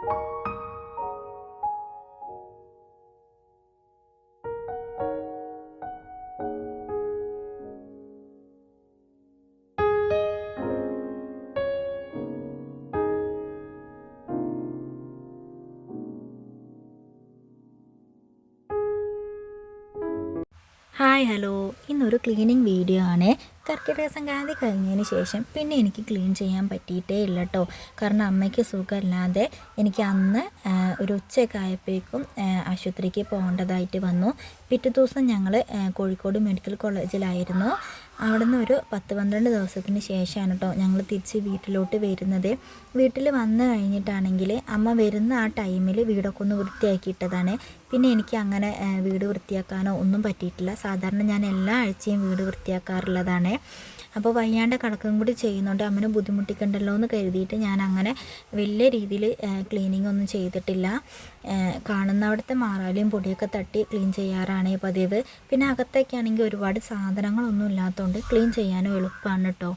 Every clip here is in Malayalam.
ഹായ് ഹലോ, ഇന്നൊരു ക്ലീനിങ് വീഡിയോ ആണ്. കർക്കിടക സംക്രാന്തി കഴിഞ്ഞതിന് ശേഷം പിന്നെ എനിക്ക് ക്ലീൻ ചെയ്യാൻ പറ്റിയിട്ടേ ഇല്ല കേട്ടോ. കാരണം അമ്മയ്ക്ക് സുഖമില്ലാതെ എനിക്ക് അന്ന് ഒരു ഉച്ചയൊക്കെ ആയപ്പോഴേക്കും ആശുപത്രിക്ക് പോകേണ്ടതായിട്ട് വന്നു. പിറ്റേ ദിവസം ഞങ്ങൾ കോഴിക്കോട് മെഡിക്കൽ കോളേജിലായിരുന്നു. അവിടെ നിന്ന് ഒരു 10-12 ദിവസത്തിന് ശേഷമാണ് കേട്ടോ ഞങ്ങൾ തിരിച്ച് വീട്ടിലോട്ട് വരുന്നത്. വീട്ടിൽ വന്നു കഴിഞ്ഞിട്ടാണെങ്കിൽ അമ്മ വരുന്ന ആ ടൈമിൽ വീടൊക്കെ ഒന്ന് വൃത്തിയാക്കിയിട്ടതാണ്. പിന്നെ എനിക്ക് അങ്ങനെ വീട് വൃത്തിയാക്കാനോ ഒന്നും പറ്റിയിട്ടില്ല. സാധാരണ ഞാൻ എല്ലാ ആഴ്ചയും വീട് വൃത്തിയാക്കാറുള്ളതാണ്. അപ്പോൾ വയ്യാണ്ട് കിടക്കുകയും കൂടി ചെയ്യുന്നുണ്ട്, അമ്മനെ ബുദ്ധിമുട്ടിക്കണ്ടല്ലോ എന്ന് കരുതിയിട്ട് ഞാൻ അങ്ങനെ വലിയ രീതിയിൽ ക്ലീനിങ് ഒന്നും ചെയ്തിട്ടില്ല. കാണുന്നവിടുത്തെ മാറാലിയും പൊടിയൊക്കെ തട്ടി ക്ലീൻ ചെയ്യാറാണ് പതിവ്. പിന്നെ അകത്തേക്കാണെങ്കിൽ ഒരുപാട് സാധനങ്ങളൊന്നും ഇല്ലാത്തതുകൊണ്ട് ക്ലീൻ ചെയ്യാനും എളുപ്പമാണ് കേട്ടോ.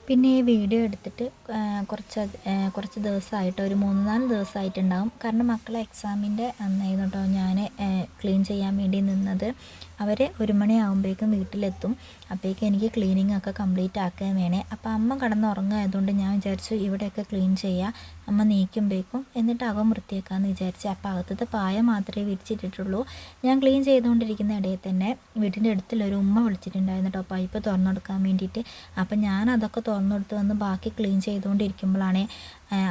പിന്നെ ഈ വീഡിയോ എടുത്തിട്ട് കുറച്ച് ദിവസമായിട്ട്, ഒരു 3-4 ദിവസമായിട്ടുണ്ടാകും. കാരണം മക്കളെ എക്സാമിൻ്റെ അന്നായിരുന്നു കേട്ടോ ഞാൻ ക്ലീൻ ചെയ്യാൻ വേണ്ടി നിന്നത്. അവർ 1 മണിയാകുമ്പോഴേക്കും വീട്ടിലെത്തും. അപ്പോഴേക്കും എനിക്ക് ക്ലീനിങ് ഒക്കെ കംപ്ലീറ്റ് ആക്കാൻ വേണേ. അപ്പോൾ അമ്മ കിടന്നുറങ്ങായതുകൊണ്ട് ഞാൻ വിചാരിച്ചു ഇവിടെയൊക്കെ ക്ലീൻ ചെയ്യാം, അമ്മ നീക്കുമ്പോഴേക്കും, എന്നിട്ട് അകം വൃത്തിയാക്കാമെന്ന് വിചാരിച്ചു. അപ്പോൾ അകത്തത്തെ പായ മാത്രമേ വിരിച്ചിട്ടിട്ടുള്ളൂ. ഞാൻ ക്ലീൻ ചെയ്തുകൊണ്ടിരിക്കുന്ന ഇടയിൽ തന്നെ വീട്ടിൻ്റെ അടുത്തുള്ളൊരു ഉമ്മ വിളിച്ചിട്ടുണ്ടായിരുന്നു കേട്ടോ പൈപ്പ് തുറന്നു കൊടുക്കാൻ വേണ്ടിയിട്ട്. അപ്പം ഞാൻ അതൊക്കെ തുറന്നെടുത്ത് വന്ന് ബാക്കി ക്ലീൻ ചെയ്തുകൊണ്ടിരിക്കുമ്പോഴാണ്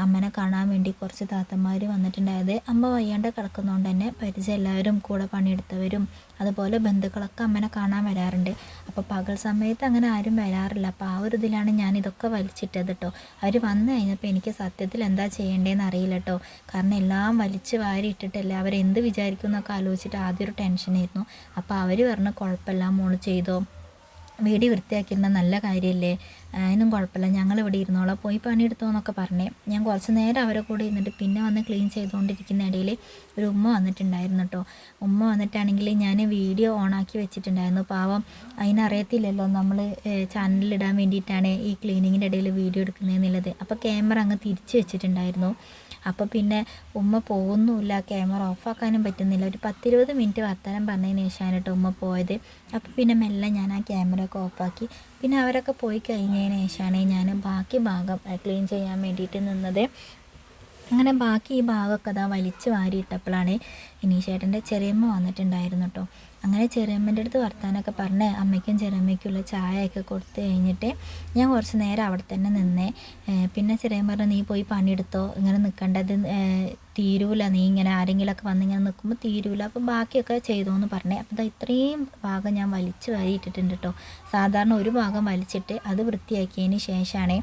അമ്മനെ കാണാൻ വേണ്ടി കുറച്ച് താത്തമാർ വന്നിട്ടുണ്ടായത്. അമ്മ വയ്യാണ്ട് കിടക്കുന്നതുകൊണ്ട് തന്നെ പരിചയം എല്ലാവരും, കൂടെ പണിയെടുത്തവരും അതുപോലെ ബന്ധുക്കളൊക്കെ അമ്മനെ കാണാൻ വരാറുണ്ട്. അപ്പോൾ പകൽ സമയത്ത് അങ്ങനെ ആരും വരാറില്ല. അപ്പോൾ ആ ഒരു ഇതിലാണ് ഞാൻ ഇതൊക്കെ വലിച്ചിട്ടത് കേട്ടോ. അവർ വന്നു കഴിഞ്ഞപ്പോൾ എനിക്ക് സത്യത്തിൽ എന്താ ചെയ്യേണ്ടതെന്ന് അറിയില്ല കേട്ടോ. കാരണം എല്ലാം വലിച്ച് വാരി ഇട്ടിട്ടല്ലേ, അവരെന്ത് വിചാരിക്കും എന്നൊക്കെ ആലോചിച്ചിട്ട് ആദ്യം ഒരു ടെൻഷനായിരുന്നു. അപ്പോൾ അവർ പറഞ്ഞു കുഴപ്പമില്ല മോള് ചെയ്തോ, വീട് വൃത്തിയാക്കിയിരുന്ന നല്ല കാര്യമല്ലേ, അതിനും കുഴപ്പമില്ല, ഞങ്ങളിവിടെ ഇരുന്നോളാം, പോയി പണിയെടുത്തോ എന്നൊക്കെ പറഞ്ഞേ. ഞാൻ കുറച്ച് നേരം അവരെ കൂടെ ഇരുന്നിട്ട് പിന്നെ വന്ന് ക്ലീൻ ചെയ്തുകൊണ്ടിരിക്കുന്ന ഇടയിൽ ഒരു ഉമ്മ വന്നിട്ടുണ്ടായിരുന്നു കേട്ടോ. ഉമ്മ വന്നിട്ടാണെങ്കിൽ ഞാൻ വീഡിയോ ഓണാക്കി വെച്ചിട്ടുണ്ടായിരുന്നു. പാവം അതിനറിയത്തില്ലല്ലോ നമ്മൾ ചാനലിലിടാൻ വേണ്ടിയിട്ടാണ് ഈ ക്ലീനിങ്ങിൻ്റെ ഇടയിൽ വീഡിയോ എടുക്കുന്നതെന്നുള്ളത്. അപ്പോൾ ക്യാമറ അങ്ങ് തിരിച്ച് വെച്ചിട്ടുണ്ടായിരുന്നു. അപ്പോൾ പിന്നെ ഉമ്മ പോകുന്നുമില്ല, ക്യാമറ ഓഫാക്കാനും പറ്റുന്നില്ല. ഒരു 10-20 മിനിറ്റ് വർത്തമാനം പറഞ്ഞതിന് ശേഷമാണ് കേട്ടോ ഉമ്മ പോയത്. അപ്പോൾ പിന്നെ മെല്ലെ ഞാൻ ആ ക്യാമറ ഒക്കെ ഓഫാക്കി. പിന്നെ അവരൊക്കെ പോയി കഴിഞ്ഞതിന് ശേഷമാണ് ഞാൻ ബാക്കി ഭാഗം ക്ലീൻ ചെയ്യാൻ വേണ്ടിയിട്ട് നിന്നത്. അങ്ങനെ ബാക്കി ഈ ഭാഗമൊക്കെ അതാ വലിച്ച് വാരിയിട്ടപ്പോഴാണ് ഇനീഷേട്ടൻ്റെ ചെറിയമ്മ വന്നിട്ടുണ്ടായിരുന്നു കേട്ടോ. അങ്ങനെ ചെറിയമ്മൻ്റെ അടുത്ത് വർത്താനമൊക്കെ പറഞ്ഞ് അമ്മയ്ക്കും ചെറിയമ്മയ്ക്കുള്ള ചായയൊക്കെ കൊടുത്ത് കഴിഞ്ഞിട്ട് ഞാൻ കുറച്ച് നേരം അവിടെ തന്നെ നിന്നേ. പിന്നെ ചെറിയമ്മ പറഞ്ഞു നീ പോയി പണിയെടുത്തോ, ഇങ്ങനെ നിൽക്കേണ്ടത് തീരൂല, നീ ഇങ്ങനെ ആരെങ്കിലുമൊക്കെ വന്നിങ്ങനെ നിൽക്കുമ്പോൾ തീരൂല, അപ്പോൾ ബാക്കിയൊക്കെ ചെയ്തോ എന്ന് പറഞ്ഞേ. അപ്പോൾ ഇത്രയും ഭാഗം ഞാൻ വലിച്ച് വാരിയിട്ടിട്ടുണ്ട് കേട്ടോ. സാധാരണ ഒരു ഭാഗം വലിച്ചിട്ട് അത് വൃത്തിയാക്കിയതിന് ശേഷമാണ്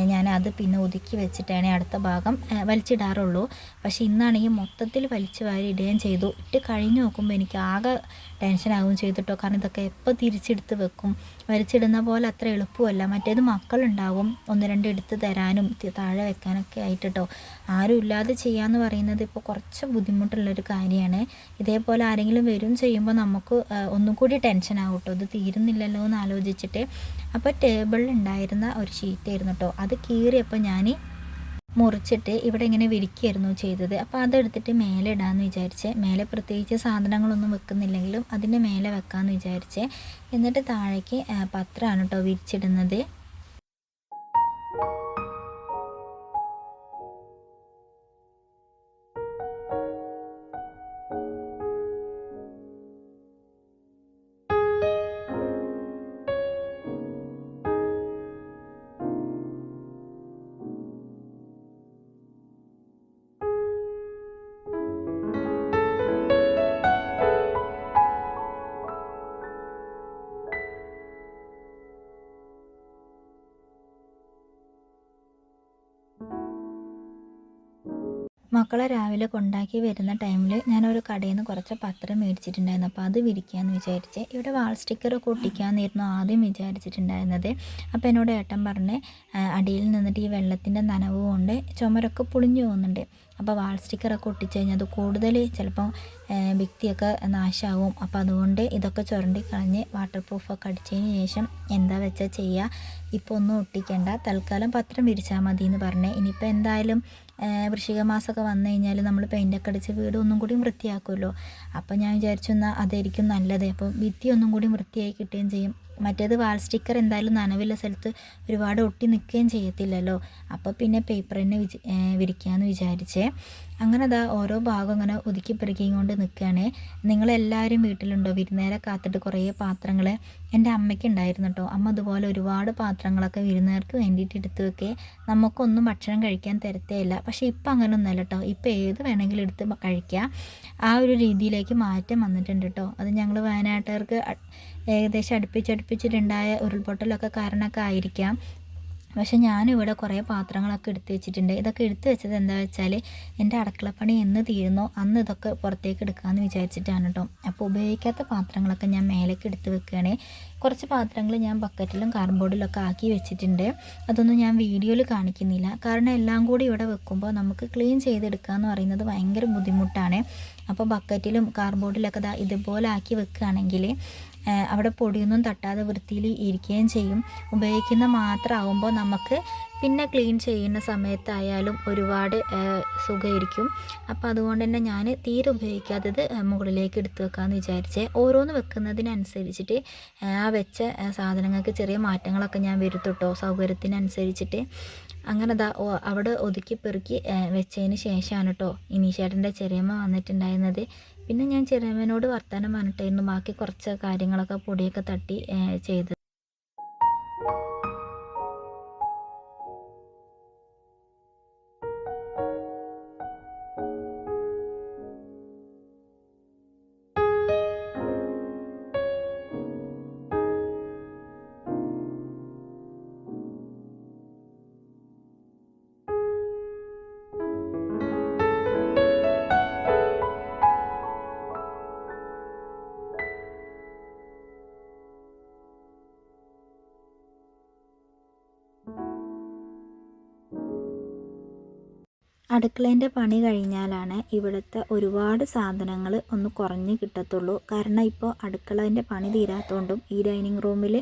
ഞാൻ അത് പിന്നെ ഒതുക്കി വെച്ചിട്ടാണ് അടുത്ത ഭാഗം വലിച്ചിടാറുള്ളൂ. പക്ഷേ ഇന്നാണെങ്കിൽ മൊത്തത്തിൽ വലിച്ച് വാരി ഇടുകയും ചെയ്തു. ഇട്ട് കഴിഞ്ഞ് നോക്കുമ്പോൾ എനിക്ക് ആകെ ടെൻഷനാകുകയും ചെയ്തിട്ടോ. കാരണം ഇതൊക്കെ എപ്പോൾ തിരിച്ചെടുത്ത് വെക്കും, വലിച്ചിടുന്ന പോലെ അത്ര എളുപ്പമല്ല. മറ്റേത് മക്കളുണ്ടാവും 1-2 എടുത്ത് തരാനും താഴെ വെക്കാനൊക്കെ ആയിട്ടോ. ആരും ഇല്ലാതെ ചെയ്യാമെന്ന് പറയുന്നത് ഇപ്പോൾ കുറച്ച് ബുദ്ധിമുട്ടുള്ളൊരു കാര്യമാണ്. ഇതേപോലെ ആരെങ്കിലും വരും ചെയ്യുമ്പോൾ നമുക്ക് ഒന്നും കൂടി ടെൻഷനാകും കേട്ടോ, ഇത് തീരുന്നില്ലല്ലോ എന്ന് ആലോചിച്ചിട്ട്. അപ്പോൾ ടേബിളിൽ ഉണ്ടായിരുന്ന ഒരു ഷീറ്റായിരുന്നു കേട്ടോ, അത് കീറിയപ്പോൾ ഞാൻ മുറിച്ചിട്ട് ഇവിടെ ഇങ്ങനെ വിരിക്കുകയായിരുന്നു ചെയ്തത്. അപ്പോൾ അതെടുത്തിട്ട് മേലെ ഇടാമെന്ന് വിചാരിച്ച്, മേലെ പ്രത്യേകിച്ച് സാധനങ്ങളൊന്നും വെക്കുന്നില്ലെങ്കിലും അതിൻ്റെ മേലെ വെക്കാമെന്ന് വിചാരിച്ച്. എന്നിട്ട് താഴേക്ക് പത്രമാണ് കേട്ടോ വിരിച്ചിടുന്നത്. മക്കളെ രാവിലെ കൊണ്ടാക്കി വരുന്ന ടൈമിൽ ഞാനൊരു കടയിൽ നിന്ന് കുറച്ച് പത്രം മേടിച്ചിട്ടുണ്ടായിരുന്നു. അപ്പോൾ അത് വിരിക്കാമെന്ന് വിചാരിച്ച്. ഇവിടെ വാൾ സ്റ്റിക്കറൊക്കെ ഒട്ടിക്കാമെന്നായിരുന്നു ആദ്യം വിചാരിച്ചിട്ടുണ്ടായിരുന്നത്. അപ്പോൾ എന്നോട് ഏട്ടൻ പറഞ്ഞ് അടിയിൽ നിന്നിട്ട് ഈ വെള്ളത്തിൻ്റെ നനവ് കൊണ്ട് ചുമരൊക്കെ പൊളിഞ്ഞു പോകുന്നുണ്ട്. അപ്പോൾ വാൾ സ്റ്റിക്കറൊക്കെ ഒട്ടിച്ച് കഴിഞ്ഞാൽ അത് കൂടുതൽ ചിലപ്പോൾ ഭിത്തിയൊക്കെ നാശമാവും. അപ്പോൾ അതുകൊണ്ട് ഇതൊക്കെ ചുരണ്ടി കളഞ്ഞ് വാട്ടർ പ്രൂഫൊക്കെ അടിച്ചതിന് ശേഷം എന്താ വെച്ചാൽ ചെയ്യുക, ഇപ്പോൾ ഒന്നും ഒട്ടിക്കേണ്ട, തൽക്കാലം പത്രം വിരിച്ചാൽ മതി എന്ന് പറഞ്ഞ്. ഇനിയിപ്പോൾ എന്തായാലും വൃശ്ചിക മാസമൊക്കെ വന്നു കഴിഞ്ഞാൽ നമ്മൾ പെയിൻ്റൊക്കെ അടിച്ച് വീട് ഒന്നും കൂടി വൃത്തിയാക്കുമല്ലോ. അപ്പോൾ ഞാൻ വിചാരിച്ചു എന്നാൽ അതായിരിക്കും നല്ലത്. അപ്പോൾ ഭിത്തി ഒന്നും കൂടി വൃത്തിയായി കിട്ടുകയും ചെയ്യും. മറ്റേത് വാൾ സ്റ്റിക്കർ എന്തായാലും നനവുള്ള സ്ഥലത്ത് ഒരുപാട് ഒട്ടി നിൽക്കുകയും ചെയ്യത്തില്ലല്ലോ. അപ്പോൾ പിന്നെ പേപ്പർ തന്നെ വിരിക്കാമെന്ന് വിചാരിച്ചേ. അങ്ങനെ അതാ ഓരോ ഭാഗം ഇങ്ങനെ ഒതുക്കി പെറുക്കിയും കൊണ്ട് നിൽക്കുകയാണ്. നിങ്ങളെല്ലാവരും വീട്ടിലുണ്ടോ വിരുന്നേരെ കാത്തിട്ട് കുറേ പാത്രങ്ങൾ? എൻ്റെ അമ്മയ്ക്ക് ഉണ്ടായിരുന്നു കേട്ടോ. അമ്മ അതുപോലെ ഒരുപാട് പാത്രങ്ങളൊക്കെ വിരുന്നേർക്ക് വേണ്ടിയിട്ട് എടുത്ത് വെക്കേ. നമുക്കൊന്നും ഭക്ഷണം കഴിക്കാൻ തരത്തേയില്ല. പക്ഷേ ഇപ്പം അങ്ങനെ ഒന്നുമല്ല കേട്ടോ. ഇപ്പം ഏത് വേണമെങ്കിലും എടുത്ത് കഴിക്കുക, ആ ഒരു രീതിയിലേക്ക് മാറ്റം വന്നിട്ടുണ്ട് കേട്ടോ. അത് ഞങ്ങൾ വയനാട്ടുകാർക്ക് ഏകദേശം അടുപ്പിച്ചിട്ടുണ്ടായ ഉരുൾപൊട്ടലൊക്കെ കാരണമൊക്കെ ആയിരിക്കാം. പക്ഷെ ഞാനിവിടെ കുറേ പാത്രങ്ങളൊക്കെ എടുത്ത് വെച്ചിട്ടുണ്ട്. ഇതൊക്കെ എടുത്ത് വെച്ചത് എന്താ വെച്ചാൽ എൻ്റെ അടുക്കളപ്പണി എന്ന് തീരുന്നോ അന്ന് ഇതൊക്കെ പുറത്തേക്ക് എടുക്കാമെന്ന് വിചാരിച്ചിട്ടാണ് കേട്ടോ. അപ്പോൾ ഉപയോഗിക്കാത്ത പാത്രങ്ങളൊക്കെ ഞാൻ മേലേക്ക് എടുത്ത് വെക്കുകയാണ്. കുറച്ച് പാത്രങ്ങൾ ഞാൻ ബക്കറ്റിലും കാർഡ്ബോർഡിലൊക്കെ ആക്കി വെച്ചിട്ടുണ്ട്. അതൊന്നും ഞാൻ വീഡിയോയിൽ കാണിക്കുന്നില്ല. കാരണം എല്ലാം കൂടി ഇവിടെ വെക്കുമ്പോൾ നമുക്ക് ക്ലീൻ ചെയ്തെടുക്കുക എന്ന് പറയുന്നത് ഭയങ്കര ബുദ്ധിമുട്ടാണ്. അപ്പോൾ ബക്കറ്റിലും കാർഡ്ബോർഡിലൊക്കെ ഇതുപോലെ ആക്കി വെക്കുകയാണെങ്കിൽ അവിടെ പൊടിയൊന്നും തട്ടാതെ വൃത്തിയിൽ ഇരിക്കുകയും ചെയ്യും. ഉപയോഗിക്കുന്ന മാത്രമാകുമ്പോൾ നമുക്ക് പിന്നെ ക്ലീൻ ചെയ്യുന്ന സമയത്തായാലും ഒരുപാട് സുഖമായിരിക്കും. അപ്പോൾ അതുകൊണ്ട് തന്നെ ഞാൻ തീരെ ഉപയോഗിക്കാത്തത് മുകളിലേക്ക് എടുത്ത് വെക്കാമെന്ന് വിചാരിച്ചേ. ഓരോന്ന് വെക്കുന്നതിനനുസരിച്ചിട്ട് ആ വെച്ച സാധനങ്ങൾക്ക് ചെറിയ മാറ്റങ്ങളൊക്കെ ഞാൻ വരുത്തുട്ടോ, സൗകര്യത്തിനനുസരിച്ചിട്ട്. അങ്ങനെ അവിടെ ഒതുക്കി പെറുക്കി വെച്ചതിന് ശേഷമാണ് കേട്ടോ ഇനീഷേട്ടൻ്റെ ചെറിയമ്മ വന്നിട്ടുണ്ടായിരുന്നത്. പിന്നെ ഞാൻ ചെറിയമ്മേനോട് വർത്തമാനം പറഞ്ഞിട്ടായിരുന്നു ബാക്കി കുറച്ച് കാര്യങ്ങളൊക്കെ പൊടിയൊക്കെ തട്ടി ചെയ്തത്. അടുക്കളേൻ്റെ പണി കഴിഞ്ഞാലാണ് ഇവിടുത്തെ ഒരുപാട് സാധനങ്ങൾ ഒന്ന് കുറഞ്ഞ് കിട്ടത്തുള്ളൂ. കാരണം ഇപ്പോൾ അടുക്കളേൻ്റെ പണി തീരാത്തതുകൊണ്ടും ഈ ഡൈനിങ് റൂമിൽ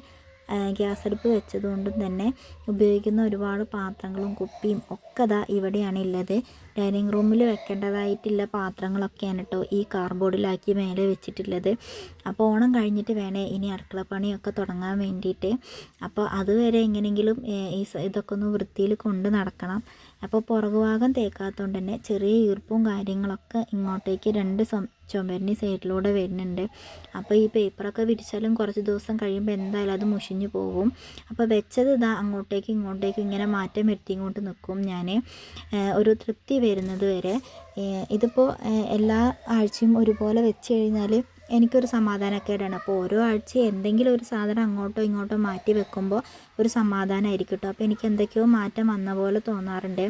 ഗ്യാസ് അടുപ്പ് വെച്ചതുകൊണ്ടും തന്നെ ഉപയോഗിക്കുന്ന ഒരുപാട് പാത്രങ്ങളും കുപ്പിയും ഒക്കെ ഇവിടെയാണ് ഉള്ളത്. ഡൈനിങ് റൂമിൽ വെക്കേണ്ടതായിട്ടുള്ള പാത്രങ്ങളൊക്കെയാണ് കേട്ടോ ഈ കാർഡ്ബോർഡിലാക്കി മേലെ വെച്ചിട്ടുള്ളത്. അപ്പോൾ ഓണം കഴിഞ്ഞിട്ട് വേണേ ഇനി അടുക്കള പണിയൊക്കെ തുടങ്ങാൻ വേണ്ടിയിട്ട്. അപ്പോൾ അതുവരെ എങ്ങനെയെങ്കിലും ഇതൊക്കെ ഒന്ന് വൃത്തിയിൽ കൊണ്ട് നടക്കണം. അപ്പോൾ പുറകുഭാഗം തേക്കാത്തതുകൊണ്ട് തന്നെ ചെറിയ ഈർപ്പും കാര്യങ്ങളൊക്കെ ഇങ്ങോട്ടേക്ക് രണ്ട് ചുമരിന് സൈഡിലൂടെ വരുന്നുണ്ട്. അപ്പോൾ ഈ പേപ്പറൊക്കെ വിരിച്ചാലും കുറച്ച് ദിവസം കഴിയുമ്പോൾ എന്തായാലും അത് മുഷിഞ്ഞു പോകും. അപ്പോൾ വെച്ചത് അങ്ങോട്ടേക്കും ഇങ്ങോട്ടേക്കും ഇങ്ങനെ മാറ്റം വരുത്തി ഇങ്ങോട്ട് നിൽക്കും ഞാൻ ഒരു തൃപ്തി വരുന്നത് വരെ. ഇതിപ്പോൾ എല്ലാ ആഴ്ചയും ഒരുപോലെ വെച്ച് കഴിഞ്ഞാൽ എനിക്കൊരു സമാധാനക്കേടാണ്. അപ്പോൾ ഓരോ ആഴ്ച എന്തെങ്കിലും ഒരു സാധനം അങ്ങോട്ടോ ഇങ്ങോട്ടോ മാറ്റി വെക്കുമ്പോൾ ഒരു സമാധാനമായിരിക്കും കേട്ടോ. അപ്പോൾ എനിക്ക് എന്തൊക്കെയോ മാറ്റം വന്ന പോലെ തോന്നാറുണ്ട്.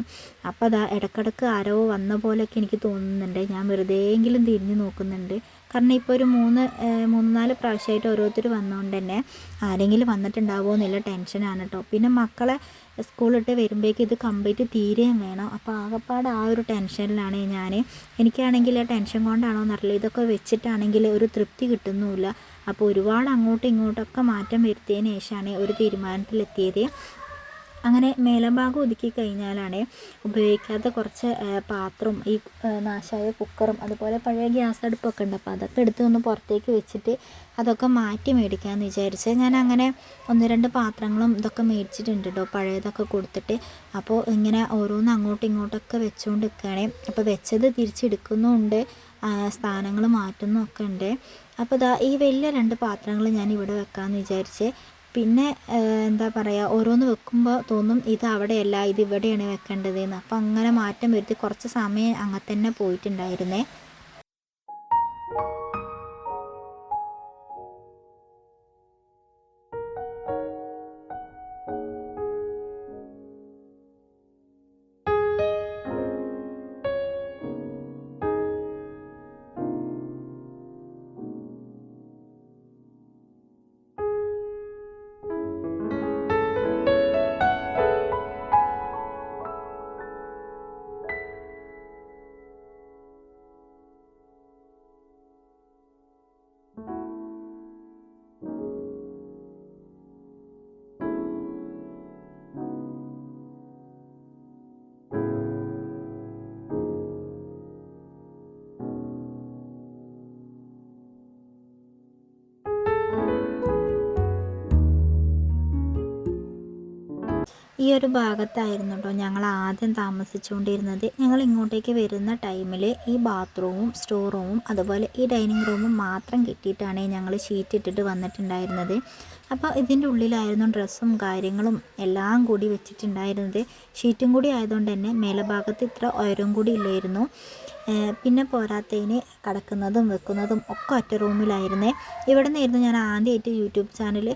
അപ്പോൾ ഇടയ്ക്കിടയ്ക്ക് ആരോ വന്ന പോലെയൊക്കെ എനിക്ക് തോന്നുന്നുണ്ട്. ഞാൻ വെറുതെയെങ്കിലും തിരിഞ്ഞ് നോക്കുന്നുണ്ട്. കാരണം ഇപ്പോൾ ഒരു മൂന്ന് നാല് പ്രാവശ്യമായിട്ട് ഓരോരുത്തർ വന്നതുകൊണ്ട് തന്നെ ആരെങ്കിലും വന്നിട്ടുണ്ടാവുമോ എന്നുള്ള ടെൻഷനാണ് കേട്ടോ. പിന്നെ മക്കളെ സ്കൂളിട്ട് വരുമ്പോഴേക്കും ഇത് കംപ്ലീറ്റ് തീരുകയും വേണം. അപ്പോൾ ആകെപ്പാട് ആ ഒരു ടെൻഷനിലാണ് ഞാൻ. എനിക്കാണെങ്കിൽ ആ ടെൻഷൻ കൊണ്ടാണോ എന്നറിയില്ല, ഇതൊക്കെ വെച്ചിട്ടാണെങ്കിൽ ഒരു തൃപ്തി കിട്ടുന്നുമില്ല. അപ്പോൾ ഒരുപാട് അങ്ങോട്ടും ഇങ്ങോട്ടൊക്കെ മാറ്റം വരുത്തിയതിന് ശേഷമാണ് ഒരു തീരുമാനത്തിലെത്തിയത്. അങ്ങനെ മേലഭാഗം ഒതുക്കി കഴിഞ്ഞാലാണ് ഉപയോഗിക്കാത്ത കുറച്ച് പാത്രവും ഈ നാശമായ കുക്കറും അതുപോലെ പഴയ ഗ്യാസ് അടുപ്പൊക്കെ ഉണ്ട്. അപ്പോൾ അതൊക്കെ എടുത്ത് ഒന്ന് പുറത്തേക്ക് വെച്ചിട്ട് അതൊക്കെ മാറ്റി മേടിക്കാമെന്ന് വിചാരിച്ച് ഞാൻ അങ്ങനെ 1-2 പാത്രങ്ങളും ഇതൊക്കെ മേടിച്ചിട്ടുണ്ട് കേട്ടോ, പഴയതൊക്കെ കൊടുത്തിട്ട്. അപ്പോൾ ഇങ്ങനെ ഓരോന്ന് അങ്ങോട്ടും ഇങ്ങോട്ടൊക്കെ വെച്ചുകൊണ്ട് നിൽക്കുകയാണ്. അപ്പോൾ വെച്ചത് തിരിച്ചെടുക്കുന്നുമുണ്ട്, സ്ഥാനങ്ങൾ മാറ്റുന്നൊക്കെ ഉണ്ട്. അപ്പോൾ ഈ വലിയ 2 പാത്രങ്ങൾ ഞാൻ ഇവിടെ വെക്കാമെന്ന് വിചാരിച്ച്. പിന്നെ എന്താ പറയുക, ഓരോന്ന് വെക്കുമ്പോൾ തോന്നും ഇത് അവിടെയല്ല ഇത് ഇവിടെയാണ് വെക്കേണ്ടതെന്ന്. അപ്പോൾ അങ്ങനെ മാറ്റം വരുത്തി കുറച്ച് സമയം അങ്ങനെ തന്നെ പോയിട്ടുണ്ടായിരുന്നേ. ഈ ഒരു ഭാഗത്തായിരുന്നു കേട്ടോ ഞങ്ങൾ ആദ്യം താമസിച്ചുകൊണ്ടിരുന്നത്. ഞങ്ങൾ ഇങ്ങോട്ടേക്ക് വരുന്ന ടൈമിൽ ഈ ബാത്റൂമും സ്റ്റോർ റൂമും അതുപോലെ ഈ ഡൈനിങ് റൂമും മാത്രം കിട്ടിയിട്ടാണ് ഞങ്ങൾ ഷീറ്റ് ഇട്ടിട്ട് വന്നിട്ടുണ്ടായിരുന്നത്. അപ്പോൾ ഇതിൻ്റെ ഉള്ളിലായിരുന്നു ഡ്രസ്സും കാര്യങ്ങളും എല്ലാം കൂടി വെച്ചിട്ടുണ്ടായിരുന്നത്. ഷീറ്റും കൂടി ആയതുകൊണ്ട് തന്നെ മേലഭാഗത്ത് ഇത്ര ഉയരം കൂടി ഇല്ലായിരുന്നു. പിന്നെ പോരാത്തതിന് കിടക്കുന്നതും വെക്കുന്നതും ഒക്കെ ഒറ്റ റൂമിലായിരുന്നേ. ഇവിടെ നിന്നായിരുന്നു ഞാൻ ആദ്യമായിട്ട് യൂട്യൂബ് ചാനൽ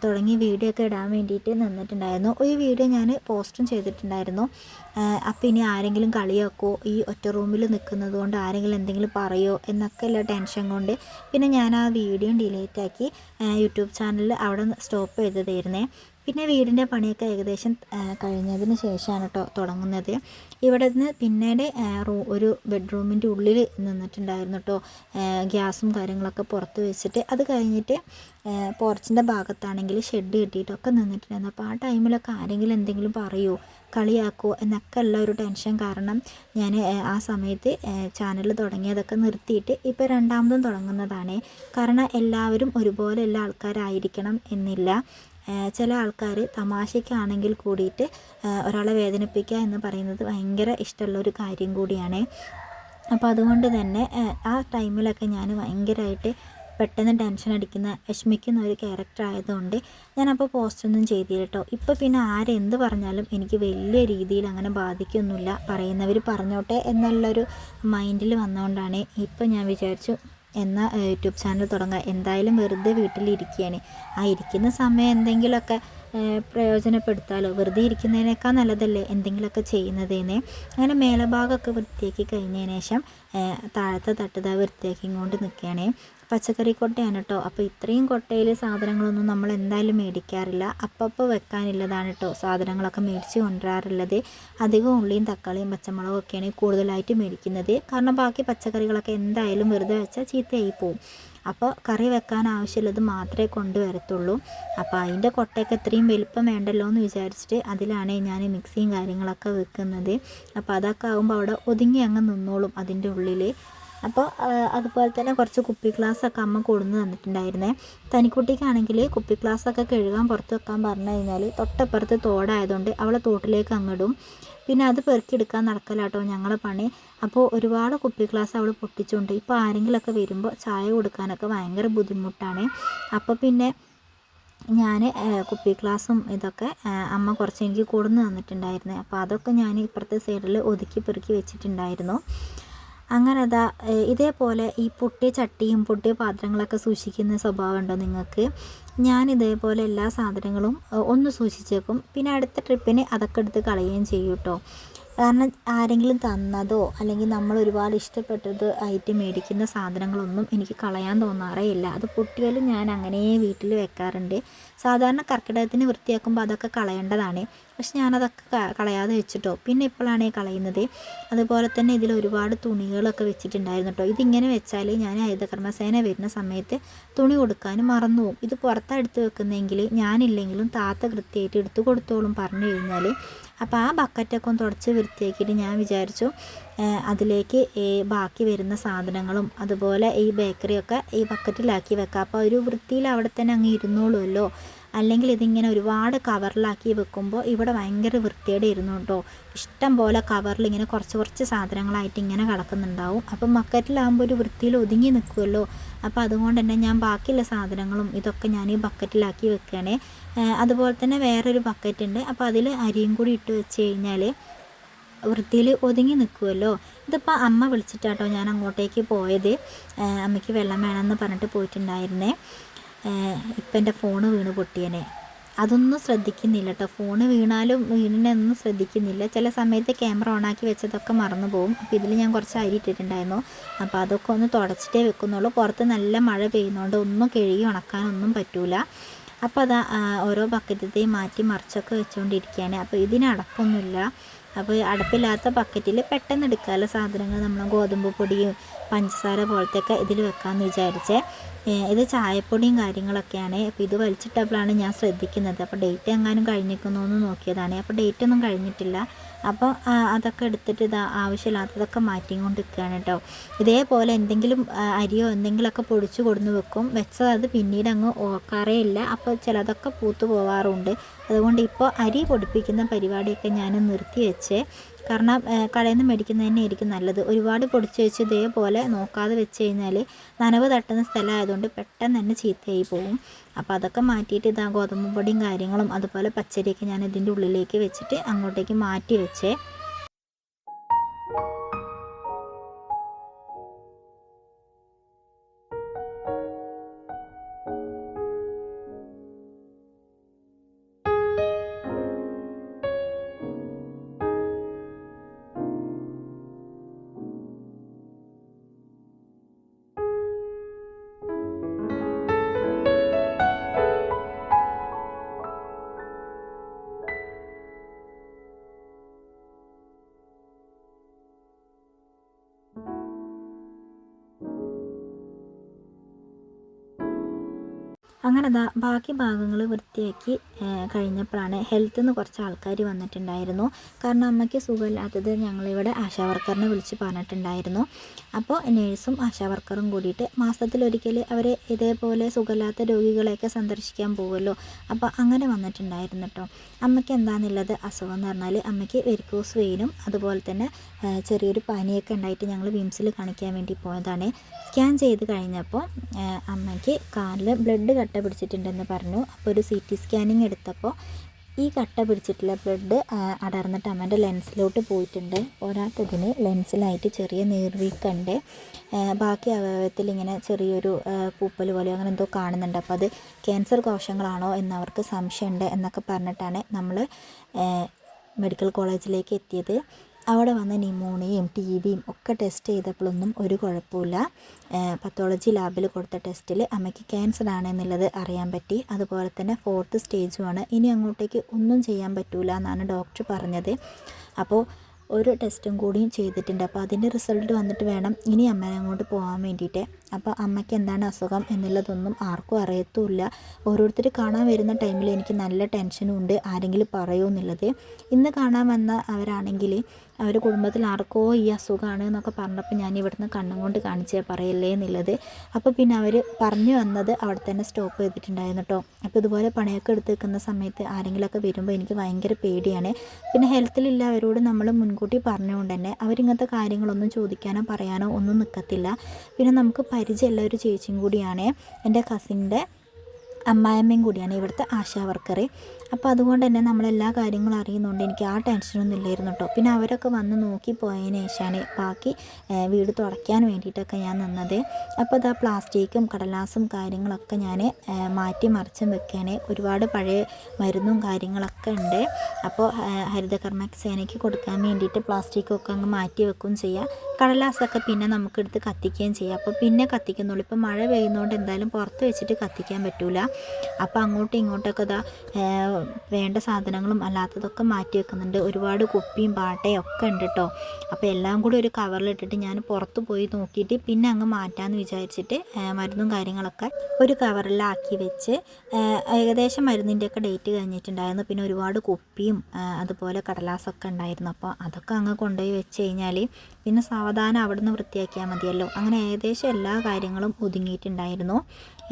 തുടങ്ങി വീഡിയോ ഒക്കെ ഇടാൻ വേണ്ടിയിട്ട് നിന്നിട്ടുണ്ടായിരുന്നു. ഒരു വീഡിയോ ഞാൻ പോസ്റ്റും ചെയ്തിട്ടുണ്ടായിരുന്നു. അപ്പോൾ ഇനി ആരെങ്കിലും കളിയാക്കുമോ, ഈ ഒറ്റ റൂമിൽ നിൽക്കുന്നത് കൊണ്ട് ആരെങ്കിലും എന്തെങ്കിലും പറയുമോ എന്നൊക്കെ ഉള്ള ടെൻഷൻ കൊണ്ട് പിന്നെ ഞാൻ ആ വീഡിയോ ഡിലീറ്റ് ആക്കി യൂട്യൂബ് ചാനലിൽ അവിടെ സ്റ്റോപ്പ് ചെയ്തതായിരുന്നേ. പിന്നെ വീടിൻ്റെ പണിയൊക്കെ ഏകദേശം കഴിഞ്ഞതിന് ശേഷമാണ് കേട്ടോ തുടങ്ങുന്നത്. ഇവിടെ നിന്ന് പിന്നീട് ഒരു ബെഡ്റൂമിൻ്റെ ഉള്ളിൽ നിന്നിട്ടുണ്ടായിരുന്നു കേട്ടോ, ഗ്യാസും കാര്യങ്ങളൊക്കെ പുറത്ത് വെച്ചിട്ട്. അത് കഴിഞ്ഞിട്ട് പോർച്ചിൻ്റെ ഭാഗത്താണെങ്കിൽ ഷെഡ് കെട്ടിയിട്ടൊക്കെ നിന്നിട്ടുണ്ടായിരുന്നു. അപ്പോൾ ആ ടൈമിലൊക്കെ ആരെങ്കിലും എന്തെങ്കിലും പറയുമോ, കളിയാക്കുമോ എന്നൊക്കെ ഉള്ള ഒരു ടെൻഷൻ കാരണം ഞാൻ ആ സമയത്ത് ചാനൽ തുടങ്ങിയതൊക്കെ നിർത്തിയിട്ട് ഇപ്പോൾ രണ്ടാമതും തുടങ്ങുന്നതാണ്. കാരണം എല്ലാവരും ഒരുപോലെയുള്ള ആൾക്കാരായിരിക്കണം എന്നില്ല. ചില ആൾക്കാർ തമാശയ്ക്കാണെങ്കിൽ കൂടിയിട്ട് ഒരാളെ വേദനിപ്പിക്കുക എന്ന് പറയുന്നത് ഭയങ്കര ഇഷ്ടമുള്ളൊരു കാര്യം കൂടിയാണ്. അപ്പോൾ അതുകൊണ്ട് തന്നെ ആ ടൈമിലൊക്കെ ഞാൻ ഭയങ്കരമായിട്ട് പെട്ടെന്ന് ടെൻഷൻ അടിക്കുന്ന വിഷമിക്കുന്ന ഒരു ക്യാരക്ടർ ആയതുകൊണ്ട് ഞാനപ്പോൾ പോസ്റ്റൊന്നും ചെയ്തില്ല കേട്ടോ. ഇപ്പോൾ പിന്നെ ആരെന്ത് പറഞ്ഞാലും എനിക്ക് വലിയ രീതിയിൽ അങ്ങനെ ബാധിക്കൊന്നുമില്ല, പറയുന്നവർ പറഞ്ഞോട്ടെ എന്നുള്ളൊരു മൈൻഡിൽ വന്നുകൊണ്ടാണ് ഇപ്പോൾ ഞാൻ വിചാരിച്ചു എന്നാൽ യൂട്യൂബ് ചാനൽ തുടങ്ങുക. എന്തായാലും വെറുതെ വീട്ടിലിരിക്കുകയാണ്, ആ ഇരിക്കുന്ന സമയം എന്തെങ്കിലുമൊക്കെ പ്രയോജനപ്പെടുത്താമല്ലോ, വെറുതെ ഇരിക്കുന്നതിനേക്കാൾ നല്ലതല്ലേ എന്തെങ്കിലുമൊക്കെ ചെയ്യുന്നതേനെ. അങ്ങനെ മേലഭാഗമൊക്കെ വൃത്തിയാക്കി കഴിഞ്ഞതിന് ശേഷം താഴത്തെ തട്ടുത വൃത്തിയാക്കി കൊണ്ട് നിൽക്കുകയാണ്. പച്ചക്കറി കൊട്ടയാണ് കേട്ടോ. അപ്പോൾ ഇത്രയും കൊട്ടയിൽ സാധനങ്ങളൊന്നും നമ്മൾ എന്തായാലും മേടിക്കാറില്ല, അപ്പോൾ വെക്കാനുള്ളതാണ് കേട്ടോ സാധനങ്ങളൊക്കെ മേടിച്ച് കൊണ്ടുവരാറുള്ളത്. അധികം ഉള്ളിയും തക്കാളിയും പച്ചമുളകും ഒക്കെയാണ് കൂടുതലായിട്ട് മേടിക്കുന്നത്. കാരണം ബാക്കി പച്ചക്കറികളൊക്കെ എന്തായാലും വെറുതെ വെച്ചാൽ ചീത്തയായി പോവും. അപ്പോൾ കറി വെക്കാൻ ആവശ്യമുള്ളത് മാത്രമേ കൊണ്ടുവരത്തുള്ളൂ. അപ്പോൾ അതിൻ്റെ കൊട്ടയൊക്കെ ഇത്രയും വലിപ്പം വേണ്ടല്ലോ എന്ന് വിചാരിച്ചിട്ട് അതിലാണ് ഞാൻ മിക്സിയും കാര്യങ്ങളൊക്കെ വെക്കുന്നത്. അപ്പോൾ അതൊക്കെ ആകുമ്പോൾ അവിടെ ഒതുങ്ങി അങ്ങ് നിന്നോളും അതിൻ്റെ ഉള്ളിൽ. അപ്പോൾ അതുപോലെ തന്നെ കുറച്ച് കുപ്പി ഗ്ലാസ്സൊക്കെ അമ്മ കൊടുന്ന് തന്നിട്ടുണ്ടായിരുന്നേ. തനിക്കുട്ടിക്കാണെങ്കിൽ കുപ്പി ഗ്ലാസ്സൊക്കെ കഴുകാൻ പുറത്ത് വെക്കാൻ പറഞ്ഞു കഴിഞ്ഞാൽ തൊട്ടപ്പുറത്ത് തോടായതുകൊണ്ട് അവളെ തോട്ടിലേക്ക് അങ്ങിടും. പിന്നെ അത് പെറുക്കിയെടുക്കാൻ നടക്കലാട്ടോ ഞങ്ങളെ പണി. അപ്പോൾ ഒരുപാട് കുപ്പി ഗ്ലാസ് അവൾ പൊട്ടിച്ചുകൊണ്ട് ഇപ്പോൾ ആരെങ്കിലുമൊക്കെ വരുമ്പോൾ ചായ കൊടുക്കാനൊക്കെ ഭയങ്കര ബുദ്ധിമുട്ടാണ്. അപ്പോൾ പിന്നെ ഞാൻ കുപ്പി ഗ്ലാസും ഇതൊക്കെ അമ്മ കുറച്ച് എനിക്ക് കൊടുന്ന് തന്നിട്ടുണ്ടായിരുന്നു. അപ്പോൾ അതൊക്കെ ഞാൻ ഇപ്പുറത്തെ സൈഡിൽ ഒതുക്കി പെറുക്കി വെച്ചിട്ടുണ്ടായിരുന്നു. അങ്ങനെ അതാ ഇതേപോലെ ഈ പൊട്ടിയ ചട്ടിയും പൊട്ടിയ പാത്രങ്ങളൊക്കെ സൂക്ഷിക്കുന്ന സ്വഭാവം ഉണ്ടോ നിങ്ങൾക്ക്? ഞാൻ ഇതേപോലെ എല്ലാ സാധനങ്ങളും ഒന്ന് സൂക്ഷിച്ചേക്കും, പിന്നെ അടുത്ത ട്രിപ്പിന് അതൊക്കെ എടുത്ത് കളയുകയും ചെയ്യും കേട്ടോ. കാരണം ആരെങ്കിലും തന്നതോ അല്ലെങ്കിൽ നമ്മൾ ഒരുപാട് ഇഷ്ടപ്പെട്ടത് ആയിട്ട് മേടിക്കുന്ന സാധനങ്ങളൊന്നും എനിക്ക് കളയാൻ തോന്നാറേ ഇല്ല. അത് പൊട്ടിയാലും ഞാൻ അങ്ങനെ വീട്ടിൽ വെക്കാറുണ്ട്. സാധാരണ കർക്കിടകത്തിന് വൃത്തിയാക്കുമ്പോൾ അതൊക്കെ കളയേണ്ടതാണ്. പക്ഷെ ഞാനതൊക്കെ കളയാതെ വെച്ചിട്ടോ. പിന്നെ ഇപ്പോഴാണ് കളയുന്നത്. അതുപോലെ തന്നെ ഇതിൽ ഒരുപാട് തുണികളൊക്കെ വെച്ചിട്ടുണ്ടായിരുന്നു കേട്ടോ. ഇതിങ്ങനെ വെച്ചാൽ ഞാൻ ഹരിതകർമ്മസേന വരുന്ന സമയത്ത് തുണി കൊടുക്കാനും മറന്നു പോകും. ഇത് പുറത്തെടുത്ത് വെക്കുന്നതെങ്കിൽ ഞാനില്ലെങ്കിലും താത്ത കൃത്യമായിട്ട് എടുത്ത് കൊടുത്തോളും പറഞ്ഞു കഴിഞ്ഞാൽ. അപ്പോൾ ആ ബക്കറ്റൊക്കെ ഒന്ന് തുടച്ച് വൃത്തിയാക്കിയിട്ട് ഞാൻ വിചാരിച്ചു അതിലേക്ക് ബാക്കി വരുന്ന സാധനങ്ങളും അതുപോലെ ഈ ബേക്കറിയൊക്കെ ഈ ബക്കറ്റിലാക്കി വെക്കാം. അപ്പോൾ ഒരു വൃത്തിയിൽ അവിടെ തന്നെ അങ്ങ് ഇരുന്നോളുമല്ലോ. അല്ലെങ്കിൽ ഇതിങ്ങനെ ഒരുപാട് കവറിലാക്കി വെക്കുമ്പോൾ ഇവിടെ ഭയങ്കര വൃത്തിയോടെ ഇരുന്നു കേട്ടോ. ഇഷ്ടം പോലെ കവറിൽ ഇങ്ങനെ കുറച്ച് കുറച്ച് സാധനങ്ങളായിട്ട് ഇങ്ങനെ കിടക്കുന്നുണ്ടാവും. അപ്പം ബക്കറ്റിലാകുമ്പോൾ ഒരു വൃത്തിയിൽ ഒതുങ്ങി നിൽക്കുമല്ലോ. അപ്പോൾ അതുകൊണ്ട് തന്നെ ഞാൻ ബാക്കിയുള്ള സാധനങ്ങളും ഇതൊക്കെ ഞാൻ ഈ ബക്കറ്റിലാക്കി വെക്കുകയാണേ. അതുപോലെ തന്നെ വേറൊരു ബക്കറ്റ് ഉണ്ട്. അപ്പോൾ അതിൽ അരിയും കൂടി ഇട്ട് വെച്ച് കഴിഞ്ഞാൽ വൃത്തിയിൽ ഒതുങ്ങി നിൽക്കുമല്ലോ. ഇതിപ്പോൾ അമ്മ വിളിച്ചിട്ടാട്ടോ ഞാൻ അങ്ങോട്ടേക്ക് പോയത്. അമ്മയ്ക്ക് വെള്ളം വേണമെന്ന് പറഞ്ഞിട്ട് പോയിട്ടുണ്ടായിരുന്നേ. ഇപ്പം എൻ്റെ ഫോണ് വീണ് പൊട്ടിയനെ. അതൊന്നും ശ്രദ്ധിക്കുന്നില്ല കേട്ടോ. ഫോണ് വീണാലും വീണിനൊന്നും ശ്രദ്ധിക്കുന്നില്ല. ചില സമയത്ത് ക്യാമറ ഓണാക്കി വെച്ചതൊക്കെ മറന്നു പോകും. അപ്പോൾ ഇതിൽ ഞാൻ കുറച്ച് അരി ഇട്ടിട്ടുണ്ടായിരുന്നു. അപ്പോൾ അതൊക്കെ ഒന്ന് തുടച്ചിട്ടേ വെക്കുന്നുള്ളൂ. പുറത്ത് നല്ല മഴ പെയ്യുന്നതുകൊണ്ട് ഒന്നും കഴുകി ഉണക്കാനൊന്നും പറ്റൂല. അപ്പോൾ അതാ ഓരോ ബക്കറ്റത്തെയും മാറ്റി മറിച്ചൊക്കെ വെച്ചുകൊണ്ടിരിക്കുകയാണ്. അപ്പോൾ ഇതിനടപ്പൊന്നുമില്ല. അപ്പോൾ അടപ്പില്ലാത്ത ബക്കറ്റിൽ പെട്ടെന്ന് എടുക്കാമല്ലോ സാധനങ്ങൾ. നമ്മൾ ഗോതമ്പ് പൊടിയും പഞ്ചസാര പോലത്തെയൊക്കെ ഇതിൽ വെക്കാമെന്ന് വിചാരിച്ചേ. ഇത് ചായപ്പൊടിയും കാര്യങ്ങളൊക്കെയാണ്. അപ്പോൾ ഇത് വലിച്ചിട്ടപ്പോഴാണ് ഞാൻ ശ്രദ്ധിക്കുന്നത്. അപ്പോൾ ഡേറ്റ് എങ്ങാനും കഴിഞ്ഞിരിക്കുന്നോ എന്ന് നോക്കിയതാണ്. അപ്പോൾ ഡേറ്റ് ഒന്നും കഴിഞ്ഞിട്ടില്ല. അപ്പോൾ അതൊക്കെ എടുത്തിട്ട് ഇത് ആവശ്യമില്ലാത്തതൊക്കെ മാറ്റിക്കൊണ്ട് നിൽക്കുകയാണ് കേട്ടോ. ഇതേപോലെ എന്തെങ്കിലും അരിയോ എന്തെങ്കിലുമൊക്കെ പൊടിച്ച് കൊടുന്ന് വെക്കും. വെച്ചത് അത് പിന്നീട് അങ്ങ് ഓർക്കാറേ ഇല്ല. അപ്പോൾ ചിലതൊക്കെ പൂത്തു പോവാറുണ്ട്. അതുകൊണ്ട് ഇപ്പോൾ അരി പൊടിപ്പിക്കുന്ന പരിപാടിയൊക്കെ ഞാൻ നിർത്തി വെച്ചേ. കാരണം കടയിൽ നിന്ന് മേടിക്കുന്നത് തന്നെയായിരിക്കും നല്ലത്. ഒരുപാട് പൊടിച്ച് വെച്ച് ഇതേപോലെ നോക്കാതെ വെച്ച് കഴിഞ്ഞാൽ നനവ് തട്ടുന്ന സ്ഥലമായതുകൊണ്ട് പെട്ടെന്ന് തന്നെ ചീത്തയായി പോകും. അപ്പോൾ അതൊക്കെ മാറ്റിയിട്ട് ഇതാ ഗോതമ്പ് പൊടിയും കാര്യങ്ങളും അതുപോലെ പച്ചരിയൊക്കെ ഞാൻ ഇതിൻ്റെ ഉള്ളിലേക്ക് വെച്ചിട്ട് അങ്ങോട്ടേക്ക് മാറ്റി വെച്ചേ. അങ്ങനെ ബാക്കി ഭാഗങ്ങൾ വൃത്തിയാക്കി കഴിഞ്ഞപ്പോഴാണ് ഹെൽത്തിൽ നിന്ന് കുറച്ച് ആൾക്കാർ വന്നിട്ടുണ്ടായിരുന്നു. കാരണം അമ്മയ്ക്ക് സുഖമില്ലാത്തത് ഞങ്ങളിവിടെ ആശാവർക്കറിനെ വിളിച്ച് പറഞ്ഞിട്ടുണ്ടായിരുന്നു. അപ്പോൾ നേഴ്സും ആശാവർക്കറും കൂടിയിട്ട് മാസത്തിലൊരിക്കൽ അവർ ഇതേപോലെ സുഖമില്ലാത്ത രോഗികളെയൊക്കെ സന്ദർശിക്കാൻ പോകുമല്ലോ. അപ്പോൾ അങ്ങനെ വന്നിട്ടുണ്ടായിരുന്നു കേട്ടോ. അമ്മയ്ക്ക് എന്താണെന്നുള്ളത് അസുഖം എന്ന് പറഞ്ഞാൽ അമ്മയ്ക്ക് വെരിക്കോസ് വെയിനും അതുപോലെ തന്നെ ചെറിയൊരു പനിയൊക്കെ ഉണ്ടായിട്ട് ഞങ്ങൾ വിംസിൽ കാണിക്കാൻ വേണ്ടി പോയതാണ്. സ്കാൻ ചെയ്ത് കഴിഞ്ഞപ്പോൾ അമ്മയ്ക്ക് കാലിൽ ബ്ലഡ് കട്ട പിടിച്ചിട്ടുണ്ടെന്ന് പറഞ്ഞു. അപ്പോൾ ഒരു CT സ്കാനിങ് എടുത്തപ്പോൾ ഈ കട്ട പിടിച്ചിട്ടുള്ള ബ്ലഡ് അടർന്നിട്ട് അമ്മേൻ്റെ ലെൻസിലോട്ട് പോയിട്ടുണ്ട്. പോരാത്തതിന് ലെൻസിലായിട്ട് ചെറിയ നീർവീക്കമുണ്ട്. ബാക്കി അവയവത്തിൽ ഇങ്ങനെ ചെറിയൊരു പൂപ്പൽ പോലെ അങ്ങനെ എന്തോ കാണുന്നുണ്ട്. അപ്പോൾ അത് ക്യാൻസർ കോശങ്ങളാണോ എന്നവർക്ക് സംശയമുണ്ട് എന്നൊക്കെ പറഞ്ഞിട്ടാണ് നമ്മൾ മെഡിക്കൽ കോളേജിലേക്ക് എത്തിയത്. അവിടെ വന്ന് ന്യൂമോണിയയും TB ഒക്കെ ടെസ്റ്റ് ചെയ്തപ്പോഴൊന്നും ഒരു കുഴപ്പമില്ല. പത്തോളജി ലാബിൽ കൊടുത്ത ടെസ്റ്റിൽ അമ്മയ്ക്ക് ക്യാൻസർ ആണെന്നുള്ളത് അറിയാൻ പറ്റി. അതുപോലെ തന്നെ 4th സ്റ്റേജുമാണ്. ഇനി അങ്ങോട്ടേക്ക് ഒന്നും ചെയ്യാൻ പറ്റില്ല എന്നാണ് ഡോക്ടർ പറഞ്ഞത്. അപ്പോൾ ഒരു ടെസ്റ്റും കൂടിയും ചെയ്തിട്ടുണ്ട്. അപ്പോൾ അതിൻ്റെ റിസൾട്ട് വന്നിട്ട് വേണം ഇനി അമ്മേനെ അങ്ങോട്ട് പോകാൻ വേണ്ടിയിട്ട്. അപ്പോൾ അമ്മയ്ക്ക് എന്താണ് അസുഖം എന്നുള്ളതൊന്നും ആർക്കും അറിയത്തുമില്ല. ഓരോരുത്തർ കാണാൻ വരുന്ന ടൈമിൽ എനിക്ക് നല്ല ടെൻഷനും ഉണ്ട് ആരെങ്കിലും പറയുമോ എന്നുള്ളത്. ഇന്ന് കാണാൻ വന്ന അവരാണെങ്കിൽ അവർ കുടുംബത്തിൽ ആർക്കോ ഈ അസുഖമാണ് എന്നൊക്കെ പറഞ്ഞപ്പോൾ ഞാൻ ഇവിടുന്ന് കണ്ണും കൊണ്ട് കാണിച്ചേ പറയല്ലേ എന്നുള്ളത്. അപ്പോൾ പിന്നെ അവർ പറഞ്ഞു വന്നത് അവിടെ തന്നെ സ്റ്റോപ്പ് ചെയ്തിട്ടുണ്ടായിരുന്നു കേട്ടോ. അപ്പോൾ ഇതുപോലെ പണിയൊക്കെ എടുത്ത് വെക്കുന്ന സമയത്ത് ആരെങ്കിലുമൊക്കെ വരുമ്പോൾ എനിക്ക് ഭയങ്കര പേടിയാണ്. പിന്നെ ഹെൽത്തിലില്ല അവരോട് നമ്മൾ മുൻകൂട്ടി പറഞ്ഞുകൊണ്ട് തന്നെ അവരിങ്ങനത്തെ കാര്യങ്ങളൊന്നും ചോദിക്കാനോ പറയാനോ ഒന്നും നിൽക്കത്തില്ല. പിന്നെ നമുക്ക് പരിചയമുള്ള ഒരു ചേച്ചിയും കൂടിയാണ് എൻ്റെ കസിൻ്റെ അമ്മായിയമ്മയും കൂടിയാണ് ഇവിടുത്തെ ആശാ വർക്കർ. അപ്പോൾ അതുകൊണ്ട് തന്നെ നമ്മളെല്ലാ കാര്യങ്ങളും അറിയുന്നതുകൊണ്ട് എനിക്ക് ആ ടെൻഷനൊന്നും ഇല്ലായിരുന്നു കേട്ടോ. പിന്നെ അവരൊക്കെ വന്ന് നോക്കി പോയതിന് ശേഷമാണ് ബാക്കി വീട് തുടയ്ക്കാൻ വേണ്ടിയിട്ടൊക്കെ ഞാൻ നിന്നത്. അപ്പോൾ ഇതാ പ്ലാസ്റ്റിക്കും കടലാസും കാര്യങ്ങളൊക്കെ ഞാൻ മാറ്റി മറിച്ചും വെക്കുകയാണ്. ഒരുപാട് പഴയ മരുന്നും കാര്യങ്ങളൊക്കെ ഉണ്ട്. അപ്പോൾ ഹരിതകർമ്മ സേനയ്ക്ക് കൊടുക്കാൻ വേണ്ടിയിട്ട് പ്ലാസ്റ്റിക്കൊക്കെ അങ്ങ് മാറ്റി വെക്കുകയും ചെയ്യാം. കടലാസൊക്കെ പിന്നെ നമുക്കെടുത്ത് കത്തിക്കുകയും ചെയ്യാം. അപ്പോൾ പിന്നെ കത്തിക്കുന്നുള്ളൂ. ഇപ്പോൾ മഴ പെയ്യുന്നതുകൊണ്ട് എന്തായാലും പുറത്ത് വെച്ചിട്ട് കത്തിക്കാൻ പറ്റില്ല. അപ്പോൾ അങ്ങോട്ടും ഇങ്ങോട്ടൊക്കെ ഇതാ വേണ്ട സാധനങ്ങളും അല്ലാത്തതൊക്കെ മാറ്റി വെക്കുന്നുണ്ട്. ഒരുപാട് കുപ്പിയും പാട്ടയും ഒക്കെ ഉണ്ട് കേട്ടോ. അപ്പോൾ എല്ലാം കൂടി ഒരു കവറിലിട്ടിട്ട് ഞാൻ പുറത്ത് പോയി നോക്കിയിട്ട് പിന്നെ അങ്ങ് മാറ്റാമെന്ന് വിചാരിച്ചിട്ട് മരുന്നും കാര്യങ്ങളൊക്കെ ഒരു കവറിലാക്കി വെച്ച് ഏകദേശം മരുന്നിൻ്റെയൊക്കെ ഡേറ്റ് കഴിഞ്ഞിട്ടുണ്ടായിരുന്നു. പിന്നെ ഒരുപാട് കുപ്പിയും അതുപോലെ കടലാസൊക്കെ ഉണ്ടായിരുന്നു. അപ്പോൾ അതൊക്കെ അങ്ങ് കൊണ്ടുപോയി വെച്ച് കഴിഞ്ഞാൽ പിന്നെ സാവധാനം അവിടുന്ന് വൃത്തിയാക്കിയാൽ മതിയല്ലോ. അങ്ങനെ ഏകദേശം എല്ലാ കാര്യങ്ങളും ഒതുങ്ങിയിട്ടുണ്ടായിരുന്നു.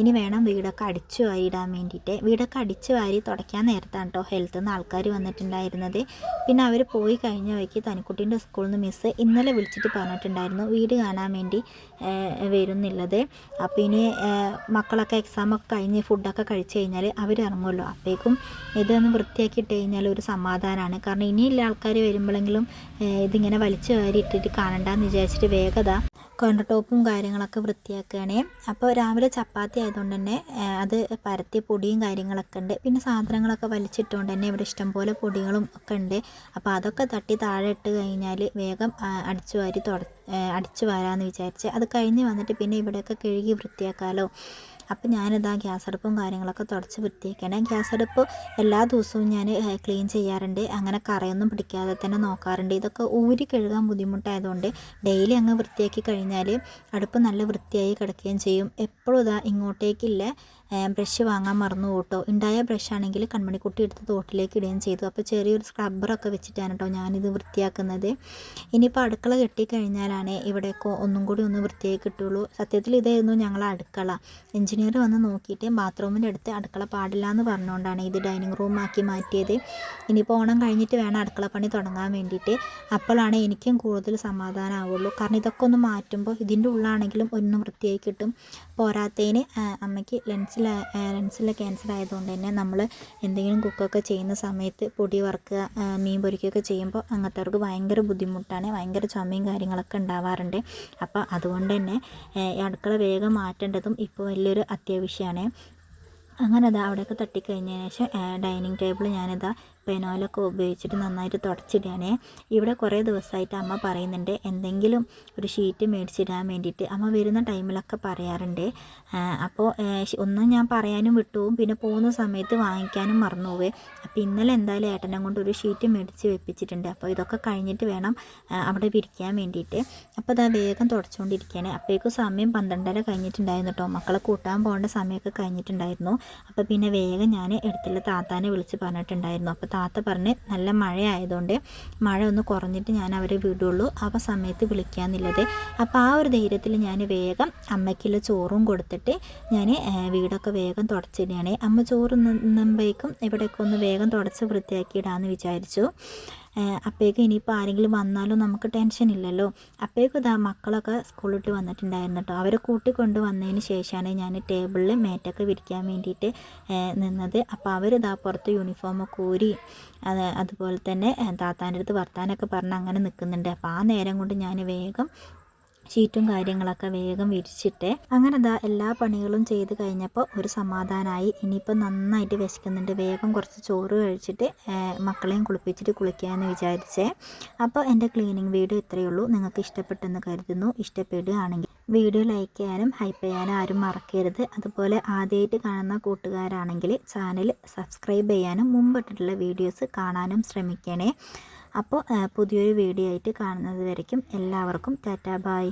ഇനി വേണം വീടൊക്കെ അടിച്ചു വാരിയിടാൻ വേണ്ടിയിട്ട്. വീടൊക്കെ അടിച്ചു വാരി തുടയ്ക്കാൻ നേരത്താണ് കേട്ടോ ഹെൽത്തിൽ നിന്ന് ആൾക്കാർ വന്നിട്ടുണ്ടായിരുന്നത്. പിന്നെ അവർ പോയി കഴിഞ്ഞ വഴിക്ക് തനിക്കുട്ടീൻ്റെ സ്കൂളിൽ നിന്ന് മിസ്സ് ഇന്നലെ വിളിച്ചിട്ട് പറഞ്ഞിട്ടുണ്ടായിരുന്നു വീട് കാണാൻ വേണ്ടി വരുന്നുള്ളത്. അപ്പോൾ ഇനി മക്കളൊക്കെ എക്സാമൊക്കെ കഴിഞ്ഞ് ഫുഡൊക്കെ കഴിച്ച് കഴിഞ്ഞാൽ അവർ ഇറങ്ങുമല്ലോ. അപ്പോഴേക്കും ഇതൊന്ന് വൃത്തിയാക്കിയിട്ട് കഴിഞ്ഞാൽ ഒരു സമാധാനമാണ്. കാരണം ഇനിയുള്ള ആൾക്കാർ വരുമ്പോഴെങ്കിലും ഇതിങ്ങനെ വലിച്ചു വാരി ഇട്ടിട്ട് കാണണ്ടെന്ന് വിചാരിച്ചിട്ട് വേഗത കൗണ്ടർ ടോപ്പും കാര്യങ്ങളൊക്കെ വൃത്തിയാക്കുകയാണ്. അപ്പോൾ രാവിലെ ചപ്പാത്തി ആയതുകൊണ്ട് തന്നെ അത് പരത്തി പൊടിയും കാര്യങ്ങളൊക്കെ ഉണ്ട്. പിന്നെ സാധനങ്ങളൊക്കെ വലിച്ചിട്ടുകൊണ്ട് തന്നെ ഇവിടെ ഇഷ്ടംപോലെ പൊടികളും ഒക്കെ ഉണ്ട്. അപ്പോൾ അതൊക്കെ തട്ടി താഴെ ഇട്ട് കഴിഞ്ഞാൽ വേഗം അടിച്ചു വാരാമെന്ന് വിചാരിച്ച് അത് കഴിഞ്ഞ് വന്നിട്ട് പിന്നെ ഇവിടെയൊക്കെ കഴുകി വൃത്തിയാക്കാമല്ലോ. അപ്പോൾ ഞാനിതാ ഗ്യാസ് അടുപ്പും കാര്യങ്ങളൊക്കെ തുടച്ച് വൃത്തിയാക്കണം. ഗ്യാസ് അടുപ്പ് എല്ലാ ദിവസവും ഞാൻ ക്ലീൻ ചെയ്യാറുണ്ട്. അങ്ങനെ കറയൊന്നും പിടിക്കാതെ തന്നെ നോക്കാറുണ്ട്. ഇതൊക്കെ ഊരി കഴുകാൻ ബുദ്ധിമുട്ടായതുകൊണ്ട് ഡെയിലി അങ്ങ് വൃത്തിയാക്കി കഴിഞ്ഞാൽ അടുപ്പ് നല്ല വൃത്തിയായി കിടക്കുകയും ചെയ്യും. എപ്പോഴും ഇതാ ഇങ്ങോട്ടേക്കില്ല ബ്രഷ് വാങ്ങാൻ മറന്നു കേട്ടോ. ഉണ്ടായ ബ്രഷാണെങ്കിൽ കൺമണിക്കുട്ടി എടുത്ത് തോട്ടിലേക്ക് ഇടുകയും ചെയ്തു. അപ്പോൾ ചെറിയൊരു സ്ക്രബ്ബറൊക്കെ വെച്ചിട്ടാണ് കേട്ടോ ഞാനിത് വൃത്തിയാക്കുന്നത്. ഇനിയിപ്പോൾ അടുക്കള കെട്ടിക്കഴിഞ്ഞാലാണ് ഇവിടെയൊക്കെ ഒന്നും കൂടി ഒന്ന് വൃത്തിയായി കിട്ടുള്ളൂ. സത്യത്തിൽ ഇതായിരുന്നു ഞങ്ങളെ അടുക്കള. എഞ്ചിനീയർ വന്ന് നോക്കിയിട്ട് ബാത്റൂമിൻ്റെ അടുത്ത് അടുക്കള പാടില്ല എന്ന് പറഞ്ഞുകൊണ്ടാണ് ഇത് ഡൈനിങ് റൂമാക്കി മാറ്റിയത്. ഇനിയിപ്പോൾ ഓണം കഴിഞ്ഞിട്ട് വേണം അടുക്കള പണി തുടങ്ങാൻ വേണ്ടിയിട്ട്. അപ്പോഴാണ് എനിക്കും കൂടുതൽ സമാധാനമാവുള്ളൂ. കാരണം ഇതൊക്കെ ഒന്ന് മാറ്റുമ്പോൾ ഇതിൻ്റെ ഉള്ളാണെങ്കിലും ഒന്ന് വൃത്തിയായി കിട്ടും. പോരാത്തതിന് അമ്മയ്ക്ക് ലെൻസിലെ ക്യാൻസർ ആയതുകൊണ്ട് തന്നെ നമ്മൾ എന്തെങ്കിലും കുക്കൊക്കെ ചെയ്യുന്ന സമയത്ത് പൊടി വറുക്കുക മീൻ പൊരിക്കുകയൊക്കെ ചെയ്യുമ്പോൾ അങ്ങനത്തെവർക്ക് ഭയങ്കര ബുദ്ധിമുട്ടാണ്. ഭയങ്കര ചുമയും കാര്യങ്ങളൊക്കെ ഉണ്ടാവാറുണ്ട്. അപ്പോൾ അതുകൊണ്ട് തന്നെ അടുക്കള വേഗം മാറ്റേണ്ടതും ഇപ്പോൾ വലിയൊരു അത്യാവശ്യമാണ്. അങ്ങനെ അതാ അവിടെയൊക്കെ തട്ടിക്കഴിഞ്ഞതിന് ശേഷം ഡൈനിങ് ടേബിൾ ഞാനിതാ പെനോലൊക്കെ ഉപയോഗിച്ചിട്ട് നന്നായിട്ട് തുടച്ചിടുകയാണേ. ഇവിടെ കുറേ ദിവസമായിട്ട് അമ്മ പറയുന്നുണ്ട് എന്തെങ്കിലും ഒരു ഷീറ്റ് മേടിച്ചിടാൻ വേണ്ടിയിട്ട്. അമ്മ വരുന്ന ടൈമിലൊക്കെ പറയാറുണ്ട്. അപ്പോൾ ഒന്നും ഞാൻ പറയാനും വിട്ടുപോകും, പിന്നെ പോകുന്ന സമയത്ത് വാങ്ങിക്കാനും മറന്നുപോവേ. അപ്പോൾ ഇന്നലെ എന്തായാലും ഏട്ടനെ കൊണ്ട് ഒരു ഷീറ്റ് മേടിച്ച് വെപ്പിച്ചിട്ടുണ്ട്. അപ്പോൾ ഇതൊക്കെ കഴിഞ്ഞിട്ട് വേണം അവിടെ വിരിക്കാൻ വേണ്ടിയിട്ട്. അപ്പോൾ അതാ വേഗം തുടച്ചുകൊണ്ടിരിക്കുകയാണ്. അപ്പോഴേക്കും സമയം 12:30 കഴിഞ്ഞിട്ടുണ്ടായിരുന്നു കേട്ടോ. മക്കളെ കൂട്ടാൻ പോകേണ്ട സമയമൊക്കെ കഴിഞ്ഞിട്ടുണ്ടായിരുന്നു. അപ്പോൾ പിന്നെ വേഗം ഞാൻ എടുത്തുള്ള താത്താനെ വിളിച്ച് പറഞ്ഞിട്ടുണ്ടായിരുന്നു. അപ്പോൾ താത്ത പറഞ്ഞ് നല്ല മഴയായതുകൊണ്ട് മഴ ഒന്ന് കുറഞ്ഞിട്ട് ഞാൻ അവരെ വിടുള്ളൂ, ആ സമയത്ത് വിളിക്കാമെന്നുള്ളത്. അപ്പോൾ ആ ഒരു ധൈര്യത്തിൽ ഞാൻ വേഗം അമ്മയ്ക്കുള്ള ചോറും കൊടുത്തിട്ട് ഞാൻ വീടൊക്കെ വേഗം തുടച്ചിടുകയാണ്. അമ്മ ചോറ് നിന്നുമ്പോഴേക്കും ഇവിടെയൊക്കെ ഒന്ന് വേഗം തുടച്ച് വൃത്തിയാക്കിയിടാമെന്ന് വിചാരിച്ചു. അപ്പോഴേക്കും ഇനിയിപ്പോൾ ആരെങ്കിലും വന്നാലും നമുക്ക് ടെൻഷൻ ഇല്ലല്ലോ. അപ്പോഴേക്കും ഇതാ മക്കളൊക്കെ സ്കൂളിട്ട് വന്നിട്ടുണ്ടായിരുന്നു കേട്ടോ. അവരെ കൂട്ടിക്കൊണ്ട് വന്നതിന് ശേഷമാണ് ഞാൻ ടേബിളിൽ മേറ്റൊക്കെ വിരിക്കാൻ വേണ്ടിയിട്ട് നിന്നത്. അപ്പോൾ അവരിതാ പുറത്ത് യൂണിഫോമൊക്കെ ഊരി അതുപോലെ തന്നെ താത്താൻ്റെ അടുത്ത് വർത്താനൊക്കെ പറഞ്ഞ് അങ്ങനെ നിൽക്കുന്നുണ്ട്. അപ്പോൾ ആ നേരം കൊണ്ട് ഞാൻ വേഗം ഷീറ്റും കാര്യങ്ങളൊക്കെ വേഗം വിരിച്ചിട്ട് അങ്ങനെ എല്ലാ പണികളും ചെയ്ത് കഴിഞ്ഞപ്പോൾ ഒരു സമാധാനമായി. ഇനിയിപ്പോൾ നന്നായിട്ട് വിശക്കുന്നുണ്ട്, വേഗം കുറച്ച് ചോറ് കഴിച്ചിട്ട് മക്കളെയും കുളിപ്പിച്ചിട്ട് കുളിക്കാമെന്ന് വിചാരിച്ചേ. അപ്പോൾ എൻ്റെ ക്ലീനിങ് വീഡിയോ ഇത്രയേ ഉള്ളൂ. നിങ്ങൾക്ക് ഇഷ്ടപ്പെട്ടെന്ന് കരുതുന്നു. ഇഷ്ടപ്പെടുകയാണെങ്കിൽ വീഡിയോ ലൈക്ക് ചെയ്യാനും ഹൈപ്പ് ചെയ്യാനും ആരും മറക്കരുത്. അതുപോലെ ആദ്യമായിട്ട് കാണുന്ന കൂട്ടുകാരാണെങ്കിൽ ചാനൽ സബ്സ്ക്രൈബ് ചെയ്യാനും മുമ്പിട്ടിട്ടുള്ള വീഡിയോസ് കാണാനും ശ്രമിക്കണേ. അപ്പോൾ പുതിയൊരു വീഡിയോ ആയിട്ട് കാണുന്നത് വരയ്ക്കും എല്ലാവർക്കും ടാറ്റാ ബായ്.